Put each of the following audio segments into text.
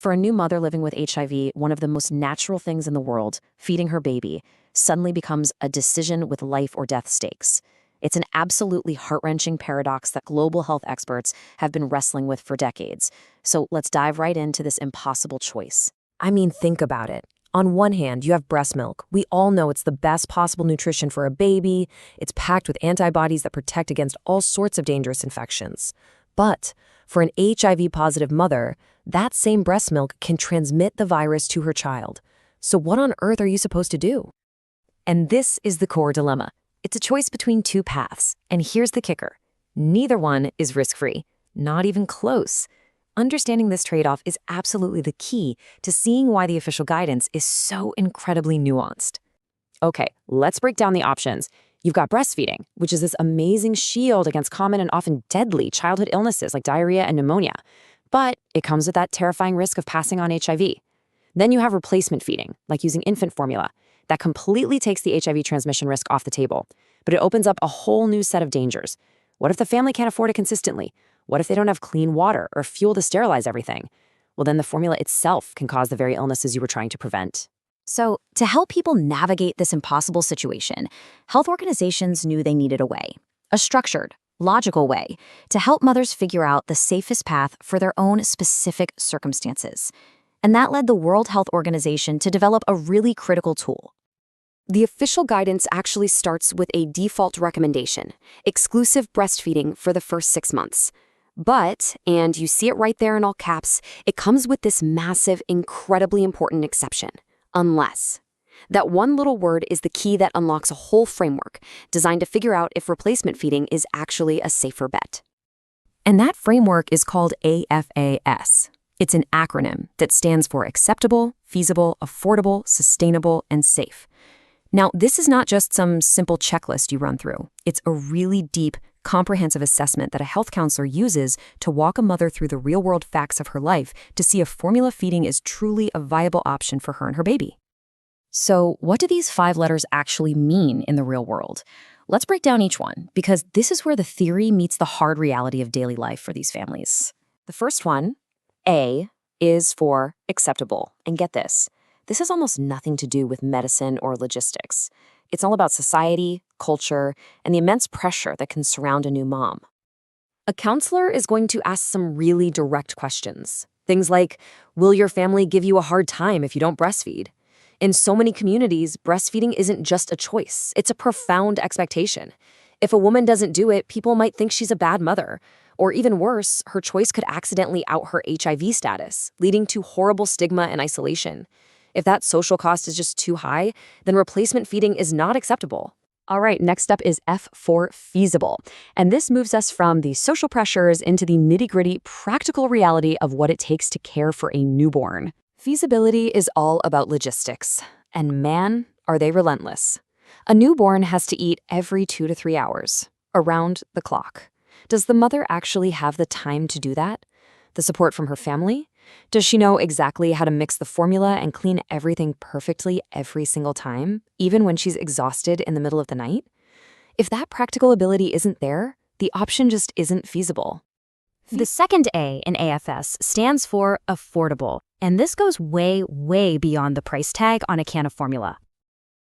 For a new mother living with HIV, one of the most natural things in the world, feeding her baby, suddenly becomes a decision with life or death stakes. It's an absolutely heart-wrenching paradox that global health experts have been wrestling with for decades. So let's dive right into this impossible choice. I mean, think about it. On one hand, you have breast milk. We all know it's the best possible nutrition for a baby. It's packed with antibodies that protect against all sorts of dangerous infections. But for an HIV-positive mother, that same breast milk can transmit the virus to her child. So what on earth are you supposed to do? And this is the core dilemma. It's a choice between two paths, and here's the kicker. Neither one is risk-free, not even close. Understanding this trade-off is absolutely the key to seeing why the official guidance is so incredibly nuanced. Okay, let's break down the options. You've got breastfeeding, which is this amazing shield against common and often deadly childhood illnesses like diarrhea and pneumonia. But it comes with that terrifying risk of passing on HIV. Then you have replacement feeding, like using infant formula. That completely takes the HIV transmission risk off the table. But it opens up a whole new set of dangers. What if the family can't afford it consistently? What if they don't have clean water or fuel to sterilize everything? Well, then the formula itself can cause the very illnesses you were trying to prevent. So, to help people navigate this impossible situation, health organizations knew they needed a way, a structured, logical way, to help mothers figure out the safest path for their own specific circumstances. And that led the World Health Organization to develop a really critical tool. The official guidance actually starts with a default recommendation, exclusive breastfeeding for the first 6 months. But, and you see it right there in all caps, it comes with this massive, incredibly important exception. Unless. That one little word is the key that unlocks a whole framework designed to figure out if replacement feeding is actually a safer bet. And that framework is called AFASS. It's an acronym that stands for acceptable, feasible, affordable, sustainable, and safe. Now, this is not just some simple checklist you run through. It's a really deep, comprehensive assessment that a health counselor uses to walk a mother through the real-world facts of her life to see if formula feeding is truly a viable option for her and her baby. So, what do these 5 letters actually mean in the real world? Let's break down each one, because this is where the theory meets the hard reality of daily life for these families. The first one, A, is for acceptable. And get this. This has almost nothing to do with medicine or logistics. It's all about society, culture, and the immense pressure that can surround a new mom. A counselor is going to ask some really direct questions. Things like, will your family give you a hard time if you don't breastfeed? In so many communities, breastfeeding isn't just a choice. It's a profound expectation. If a woman doesn't do it, people might think she's a bad mother. Or even worse, her choice could accidentally out her HIV status, leading to horrible stigma and isolation. If that social cost is just too high, then replacement feeding is not acceptable. All right, next up is F for feasible. And this moves us from the social pressures into the nitty-gritty practical reality of what it takes to care for a newborn. Feasibility is all about logistics. And man, are they relentless. A newborn has to eat every 2 to 3 hours, around the clock. Does the mother actually have the time to do that? The support from her family? Does she know exactly how to mix the formula and clean everything perfectly every single time, even when she's exhausted in the middle of the night? If that practical ability isn't there, the option just isn't feasible. The second A in AFS stands for affordable, and this goes way, way beyond the price tag on a can of formula.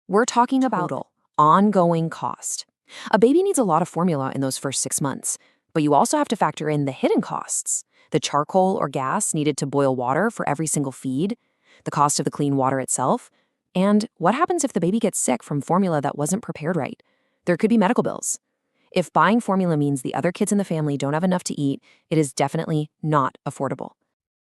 We're talking about ongoing cost. A baby needs a lot of formula in those first 6 months, but you also have to factor in the hidden costs. The charcoal or gas needed to boil water for every single feed, the cost of the clean water itself, and what happens if the baby gets sick from formula that wasn't prepared right? There could be medical bills. If buying formula means the other kids in the family don't have enough to eat, it is definitely not affordable.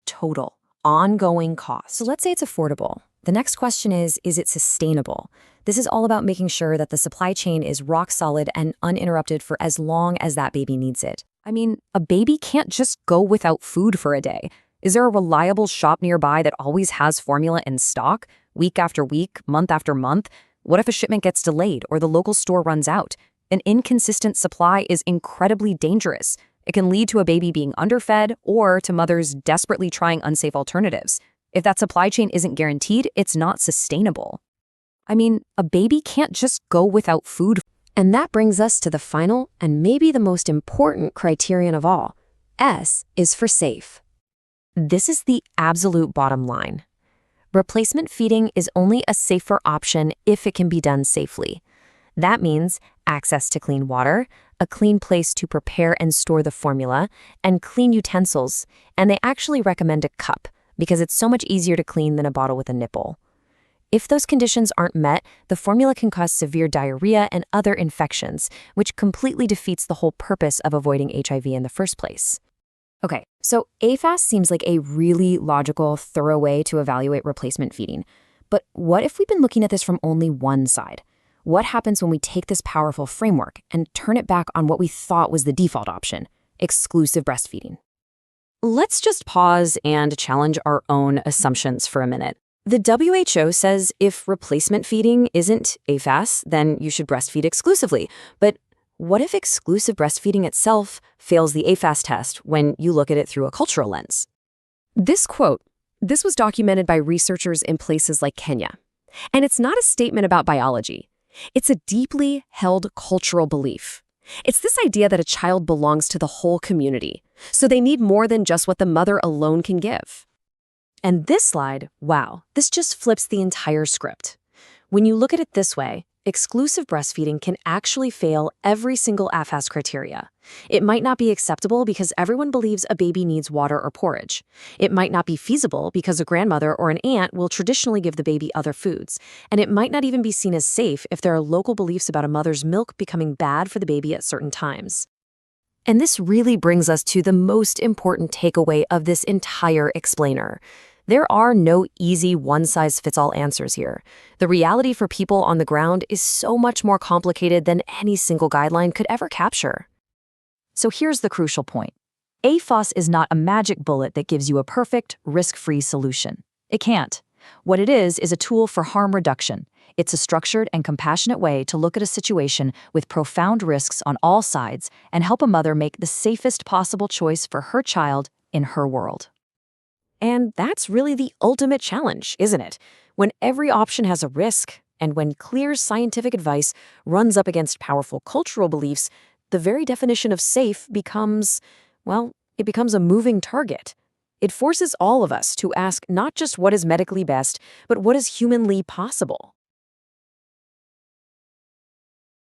Total, ongoing cost. So let's say it's affordable. The next question is it sustainable? This is all about making sure that the supply chain is rock solid and uninterrupted for as long as that baby needs it. I mean, a baby can't just go without food for a day. Is there a reliable shop nearby that always has formula in stock, week after week, month after month? What if a shipment gets delayed or the local store runs out? An inconsistent supply is incredibly dangerous. It can lead to a baby being underfed or to mothers desperately trying unsafe alternatives. If that supply chain isn't guaranteed, it's not sustainable. I mean, a baby can't just go without food. And that brings us to the final and maybe the most important criterion of all. S is for safe. This is the absolute bottom line. Replacement feeding is only a safer option if it can be done safely. That means access to clean water, a clean place to prepare and store the formula, and clean utensils. And they actually recommend a cup because it's so much easier to clean than a bottle with a nipple. If those conditions aren't met, the formula can cause severe diarrhea and other infections, which completely defeats the whole purpose of avoiding HIV in the first place. Okay, so AFASS seems like a really logical, thorough way to evaluate replacement feeding. But what if we've been looking at this from only one side? What happens when we take this powerful framework and turn it back on what we thought was the default option, exclusive breastfeeding? Let's just pause and challenge our own assumptions for a minute. The WHO says if replacement feeding isn't AFASS, then you should breastfeed exclusively. But what if exclusive breastfeeding itself fails the AFASS test when you look at it through a cultural lens? This was documented by researchers in places like Kenya. And it's not a statement about biology. It's a deeply held cultural belief. It's this idea that a child belongs to the whole community, so they need more than just what the mother alone can give. And this slide, wow, this just flips the entire script. When you look at it this way, exclusive breastfeeding can actually fail every single AFASS criteria. It might not be acceptable because everyone believes a baby needs water or porridge. It might not be feasible because a grandmother or an aunt will traditionally give the baby other foods. And it might not even be seen as safe if there are local beliefs about a mother's milk becoming bad for the baby at certain times. And this really brings us to the most important takeaway of this entire explainer. There are no easy one-size-fits-all answers here. The reality for people on the ground is so much more complicated than any single guideline could ever capture. So here's the crucial point. AFASS is not a magic bullet that gives you a perfect, risk-free solution. It can't. What it is a tool for harm reduction. It's a structured and compassionate way to look at a situation with profound risks on all sides and help a mother make the safest possible choice for her child in her world. And that's really the ultimate challenge, isn't it? When every option has a risk, and when clear scientific advice runs up against powerful cultural beliefs, the very definition of safe becomes, well, it becomes a moving target. It forces all of us to ask not just what is medically best, but what is humanly possible.